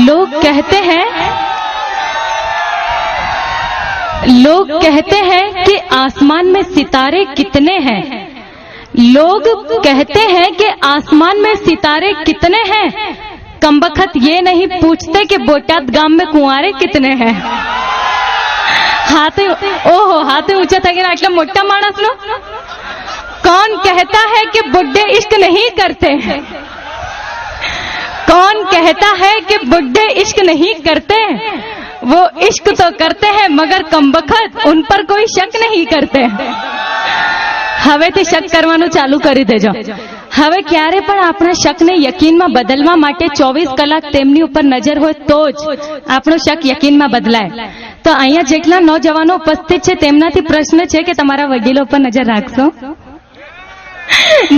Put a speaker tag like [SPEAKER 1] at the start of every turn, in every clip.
[SPEAKER 1] लोग कहते हैं कि आसमान में सितारे कितने हैं। लोग कहते हैं कि आसमान में सितारे कितने हैं, कमबख्त ये नहीं पूछते कि बोटाद गांव में कुंवारे कितने हैं। हाथ ऊंचा था कि आटला मोटा मानस नो। कौन कहता है कि बुड्ढे इश्क नहीं करते हैं? कौन कहता है कि बुड्ढे इश्क नहीं करते? वो इश्क तो करते हैं मगर कमबख्त उन पर कोई शक नहीं करते। હવેથી શક કરવાનું ચાલુ કરી દેજો। હવે ક્યારે પણ આપણા શકને યકીનમાં બદલવા માટે 24 કલાક તેમની ઉપર નજર હોય તો જ આપણો શક યકીનમાં બદલાય। તો અહીંયા જેટલા નોજવાનો ઉપસ્થિત છે તેમનાથી પ્રશ્ન છે કે તમારા વડીલો પર નજર રાખશો?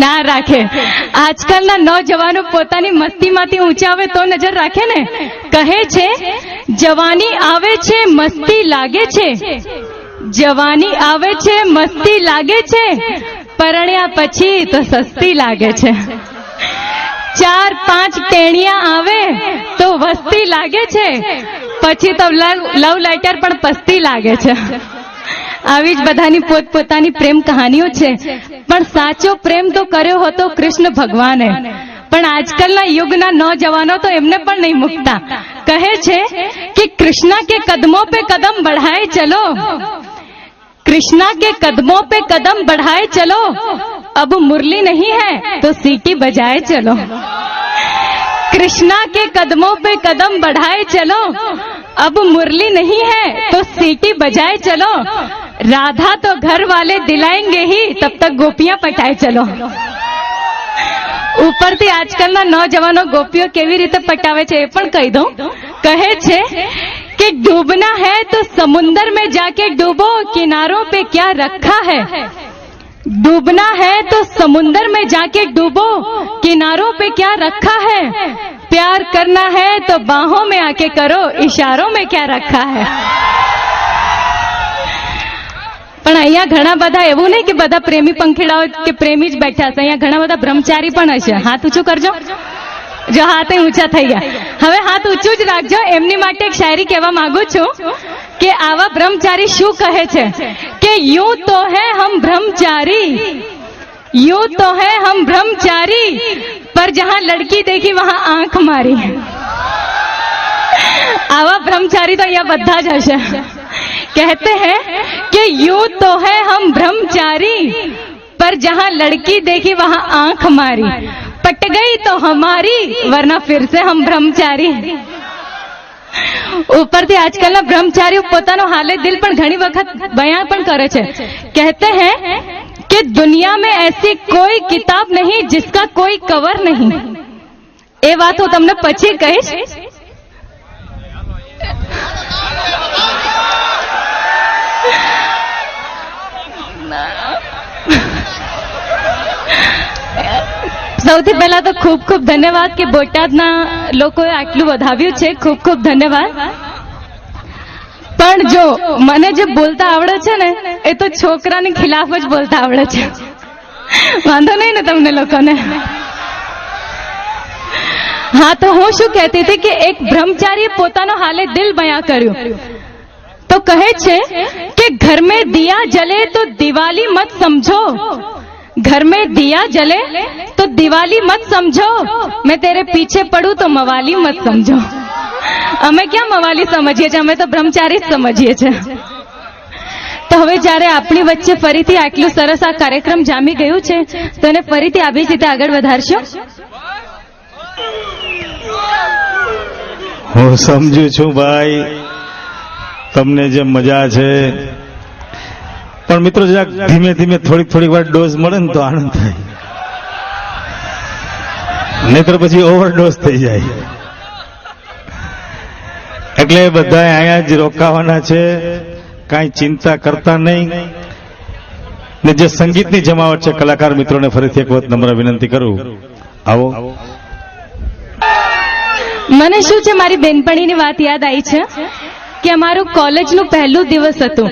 [SPEAKER 1] ના રાખે। આજકાલના નોજવાનો પોતાની મસ્તીમાંથી ઊંચા આવે તો નજર રાખે ને। કહે છે જવાની આવે છે મસ્તી લાગે છે, જવાની આવે છે મસ્તી લાગે છે, પરણ્યા પછી તો સસ્તી લાગે છે। 4-5 ટેણિયા આવે તો વસ્તી લાગે છે, પછી તો લવ લેટર પણ પસ્તી લાગે છે। આવી જ બધાની પોતપોતાની પ્રેમ કહાનીઓ છે, પણ સાચો પ્રેમ તો કર્યો હતો કૃષ્ણ ભગવાને। પણ આજકાલના યુગના નौजवानों तो એમને પણ નહીં મુકતા। કહે છે કે કૃષ્ણ કે કદમોं पे कदम बढ़ाए चलो, कृष्णा के कदमों पे कदम बढ़ाए चलो, अब मुरली नहीं है तो सीटी बजाए चलो। कृष्णा के कदमों पे कदम बढ़ाए चलो, अब मुरली नहीं है तो सीटी बजाए चलो, राधा तो घर वाले दिलाएंगे ही तब तक गोपियां पटाए चलो। ઉપરથી આજકાલના નौजवानो गोपियों કેવી રીતે પટાવે છે એ પણ કહી દઉં। કહે છે कि डूबना है तो समुंदर में जाके डूबो, किनारों पे क्या रखा है। डूबना है तो समुंदर में जाके डूबो, किनारों पे क्या रखा है। प्यार करना है तो बाहों में आके करो, इशारों में क्या रखा है। પણ અહીંયા ઘણા બધા એવું નહીં કે બધા પ્રેમી પંખીડાઓ કે પ્રેમી જ બેઠા છે। અહીંયા ઘણા બધા બ્રહ્મચારી પણ હશે। હાથ ઊંચું કરજો। જો હાથ ઊંચા થઈ ગયા, હવે હાથ ઊંચું જ રાખજો। એમની માટે એક શાયરી કહેવા માંગુ છું કે આવા બ્રહ્મચારી શું કહે છે કે यूं तो है हम ब्रह्मचारी, यूं तो है हम ब्रह्मचारी, पर जहां लड़की देखी वहां आंख मारी। आवा ब्रह्मचारी तो यहाँ બધા જ હશે। कहते हैं कि यूं तो है हम ब्रह्मचारी, पर जहां लड़की देखी वहां आंख मारी, पट गई तो हमारी वरना फिर से हम ब्रह्मचारी। ઉપરથી આજકાલના બ્રહ્મચારીઓ પોતાનો હાલે દિલ પણ ઘણી વખત બયાન પણ કરે છે। कहते हैं कि दुनिया में ऐसी कोई किताब नहीं जिसका कोई कवर नहीं। એ વાત હું તમને પછી કહીશ। સૌથી પહેલા તો ખૂબ ખૂબ ધન્યવાદ કે બોટાદના લોકોએ આટલું વધાવ્યું છે। ખૂબ ખૂબ ધન્યવાદ। પણ જો મને જે બોલતા આવડે છે ને એ તો છોકરાની ખિલાફ જ બોલતા આવડે છે। વાંધો નહીં ને તમને લોકોને? હા, તો હું શું કહેતી હતી કે એક બ્રહ્મચારીએ પોતાનો હાલે દિલ બયાં કર્યું। તો કહે છે કે ઘર में दिया जले तो दिवाली मत समझो, घर में दिया जले तो दिवाली मत समझो, मैं तेरे पीछे पड़ू तो मवाली मत समझो। અમે ક્યાં મવાલી સમજીએ છીએ, અમે તો બ્રહ્મચારી જ સમજીએ છીએ। તો હવે જ્યારે આપણી વચ્ચે ફરીથી આટલું સરસ આ કાર્યક્રમ જામી ગયું છે તો એને ફરીથી આવી જ રીતે આગળ વધારશો।
[SPEAKER 2] હું સમજુ છું ભાઈ તમને જે મજા છે, પણ મિત્રો જરાક ધીમે ધીમે થોડીક વાર ડોઝ મળે ને તો આનંદ થાય, નહીતર પછી ઓવરડોઝ થઈ જાય। એટલે બધા અહીંયા જ રોકાવાના છે, કાંઈ ચિંતા કરતા નહીં। ને જે સંગીતની જમાવટ છે કલાકાર મિત્રોને ફરીથી એક વખત નમ્ર વિનંતી કરું, આવો।
[SPEAKER 1] મને શું છે, મારી બેનપણીની વાત યાદ આવી છે कि हमाરું कॉलेजનું પહેલું દિવસ હતું।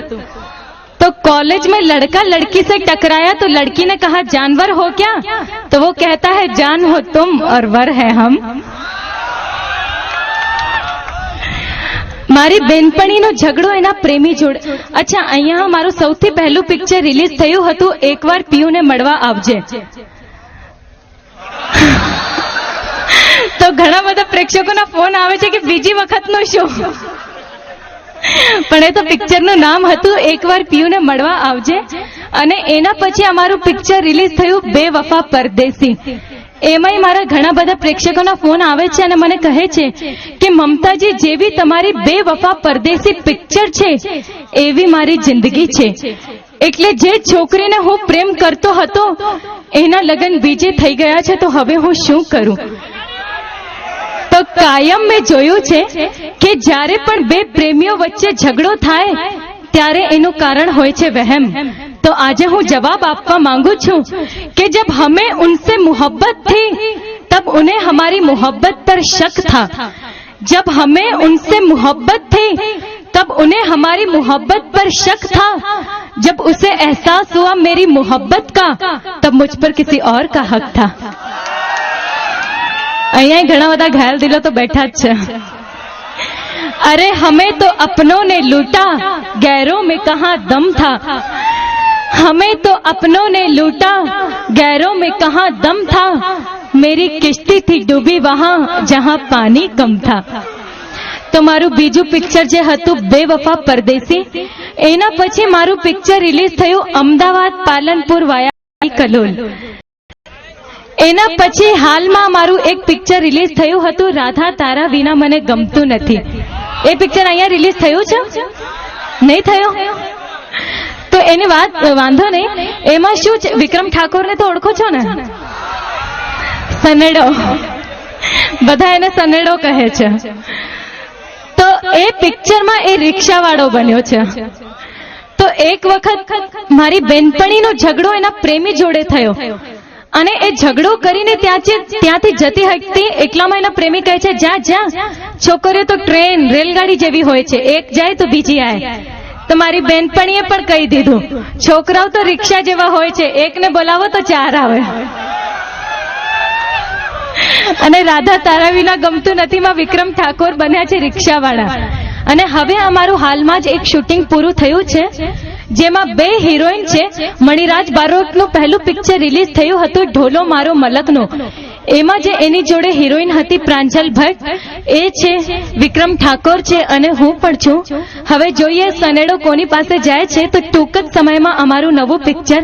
[SPEAKER 1] तो कॉलेज में लड़का लड़की से टकराया तो लड़की ने कहा जानवर हो क्या, तो वो कहता है जान हो तुम और वर है हम। મારી બેનપણીનો ઝઘડો એના પ્રેમી જોડે. અચ્છા, અહીંયા મારું સૌથી પહેલું પિક્ચર રિલીઝ થયું હતું એકવાર પિયુને મળવા આવજે. તો ઘણા બધા પ્રેક્ષકોના ફોન આવે છે કે બીજી વખતનો શો, પણ એ તો પિક્ચરનું નામ હતું એકવાર પિયુને મળવા આવજે. અને એના પછી અમારું પિક્ચર રિલીઝ થયું બેવફા પરદેસી. એમાંય મારા ઘણા બધા પ્રેક્ષકોના ફોન આવે છે અને મને કહે છે કે મમતાજી, જેવી તમારી બેવફા પરદેસી પિક્ચર છે એવી મારી જિંદગી છે. એટલે જે છોકરીને હું પ્રેમ કરતો હતો એના લગ્ન બીજે થઈ ગયા છે, તો હવે હું શું કરું? તો કાયમ મેં જોયું છે કે જ્યારે પણ બે પ્રેમીઓ વચ્ચે ઝઘડો થાય ત્યારે એનું કારણ હોય છે વહેમ. तो आज हूँ जवाब आपका मांगू छू कि जब हमें उनसे मोहब्बत थी तब उन्हें हमारी मोहब्बत पर शक था. जब हमें उनसे मोहब्बत थी तब उन्हें हमारी मोहब्बत पर शक था. जब उसे एहसास हुआ मेरी मोहब्बत का तब मुझ पर किसी और का हक था. અહીંયા ઘણા બધા ઘાયલ દિલો તો બેઠા જ છે. अरे हमें तो अपनों ने लूटा, गैरों में कहाँ दम था. हमें तो अपनों ने लूटा, गैरों में कहाँ दम था. मेरी किश्ती थी डूबी वहां जहां पानी कम था. तो मारू बीजू पिक्चर जे हतु बेवफा परदेसी. एना पछी मारू पिक्चर रिलीज थयुं अमदावाद पालनपुर वाया कलोल. एना पछी हालमां मारू एक पिक्चर रिलीज थयुं हतुं राधा तारा विना मने गमतुं नथी. ए पिक्चर अहींया रिलीज थयुं छे? नहीं थयुं? तो एनी बात वांधो नहीं. एमां शुं छे, विक्रम ठाकोर ने तो ओळखो छो ने? सनेडो, बधा एने सनेडो कहे छे. तो ए पिक्चर में ए रिक्शावाळो बन्यो छे. तो एक वखत मारी बेनपणीनो झगड़ो एना प्रेमी जोड़े थयो અને એ ઝઘડો કરીને ત્યાંથી જતી હતી એટલામાં એના પ્રેમી કહે છે જા જા, છોકરીઓ તો ટ્રેન રેલગાડી જેવી હોય છે, એક જાય તો બીજી આવે. તો મારી બેનપણીએ પણ કહી દીધું છોકરાઓ તો રિક્ષા જેવા હોય છે, એકને બોલાવો તો ચાર આવે. અને રાધા તારા વિના ગમતું નથી માં વિક્રમ ઠાકોર બન્યા છે રિક્ષાવાળા. અને હવે અમારું હાલમાં જ એક શૂટિંગ પૂરું થયું છે જેમાં બે હિરોઈન છે. મણિરાજ બારોટનું પહેલું પિક્ચર રિલીઝ થયું હતું ઢોલો મારો મલકનો. એમાં જે એની જોડે હિરોઈન હતી પ્રાંજલ ભટ્ટ, એ છે વિક્રમ ઠાકોર છે અને હું પણ છું. હવે જોઈએ સનેડો કોની પાસે જાય છે. તો ટૂંક જ સમયમાં અમારું નવું પિક્ચર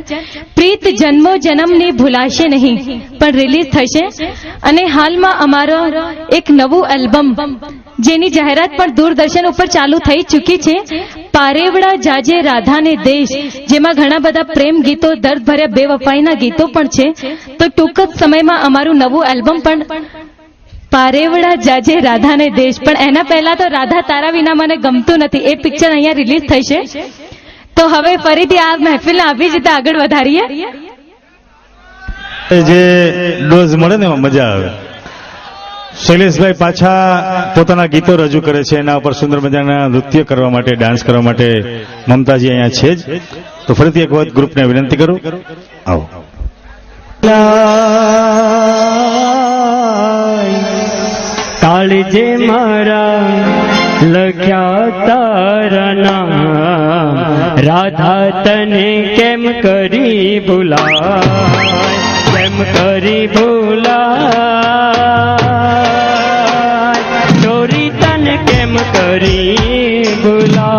[SPEAKER 1] પ્રીત જન્મો જન્મની ભૂલાશે નહીં પણ રિલીઝ થશે. અને હાલમાં અમારો એક નવું એલ્બમ જેની જાહેરાત પણ દૂરદર્શન ઉપર ચાલુ થઈ ચૂકી છે, પારેવડા જાજે રાધાને દેશ, જેમાં ઘણા બધા પ્રેમ ગીતો, દર્દ ભર્યા બેવફાઈના ગીતો પણ છે. તો ટૂંક જ સમયમાં અમારું નવું એલ્બમ પણ પારેવડા જાજે રાધાને દેશ. પણ એના પહેલા તો રાધા તારા વિના મને ગમતું નથી એ પિક્ચર અહીંયા રિલીઝ થશે. તો હવે ફરીથી આ મહેફિલને આવી રીતે આગળ વધારીએ.
[SPEAKER 2] જે ડોઝ મળે ને એમાં મજા આવે. શૈલેષભાઈ પાછા પોતાના ગીતો રજૂ કરે છે, એના ઉપર સુંદર મજાના નૃત્ય કરવા માટે, ડાન્સ કરવા માટે મમતાજી અહીંયા છે જ. તો ફરીથી એક વખત ગ્રુપને વિનંતી કરું, આવો.
[SPEAKER 3] કાળજે મારા લખ્યા તારા નામ, રાધા તને કેમ કરી ભૂલાય, કેમ કરી ભૂલાય, ચોરી તને કેમ કરી ભૂલાય.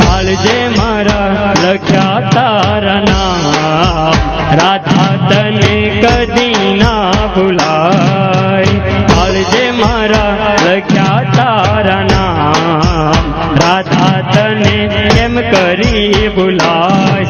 [SPEAKER 3] કાળજે મારા લખ્યા તારા નામ, રાધા તને કદી ના ભૂલાય. કાળજે મારા લખ્યા તારા નામ, રાધા તને કેમ કરી ભૂલાય.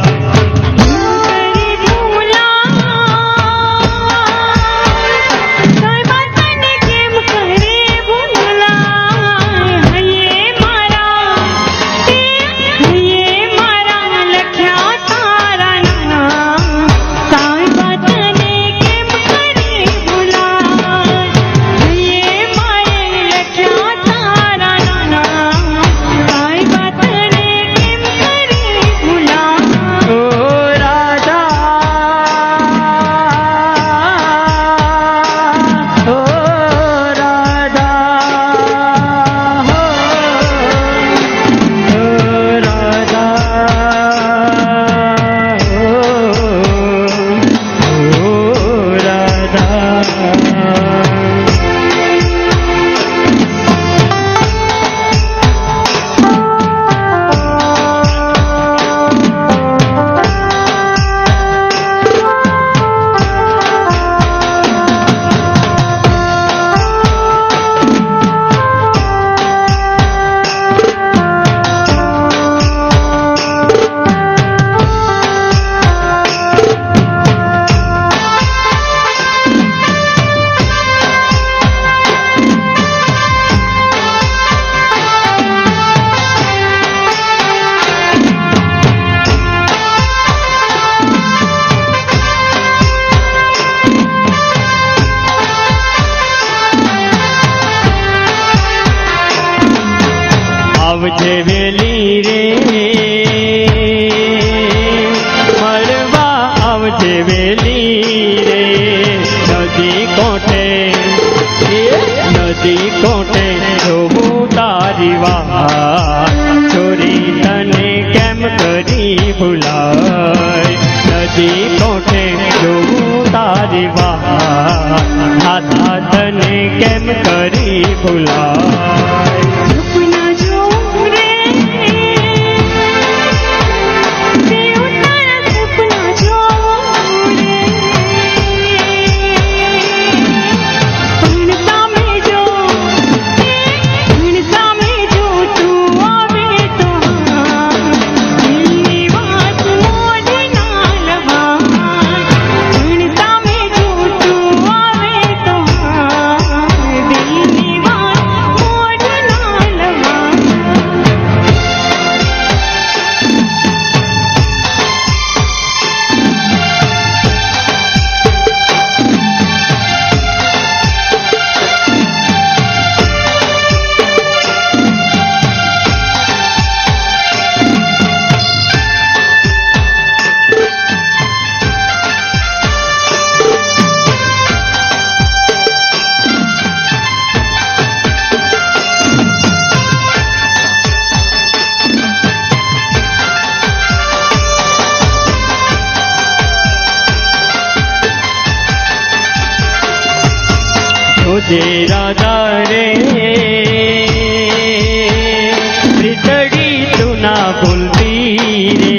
[SPEAKER 3] છે વેલી રે નદી કોઠે જોવું તારી વાત છોરી તને કેમ કરી ભૂલાય નદી કોઠે જોવું તારી વાત દાદા તને કેમ કરી ભૂલાય
[SPEAKER 4] સપના જોઉં રે દેવ તારા સપના જોઉં રે પણ સામે જો તું આવે તો દિલની વાત મોઢે ના લવાય પણ સામે જો તું આવે તો દિલની વાત મોઢે ના લવાય
[SPEAKER 3] જોજે રાધા રે પ્રીતડી તું ના ભૂલતી રે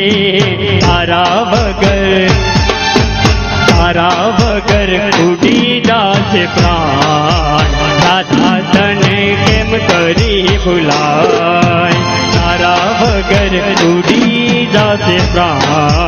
[SPEAKER 3] તારા વગર ઉડી જાશે પ્રાણ રાધા તને કેમ કરી ભૂલાય તારા વગર ઉડી જાશે પ્રાણ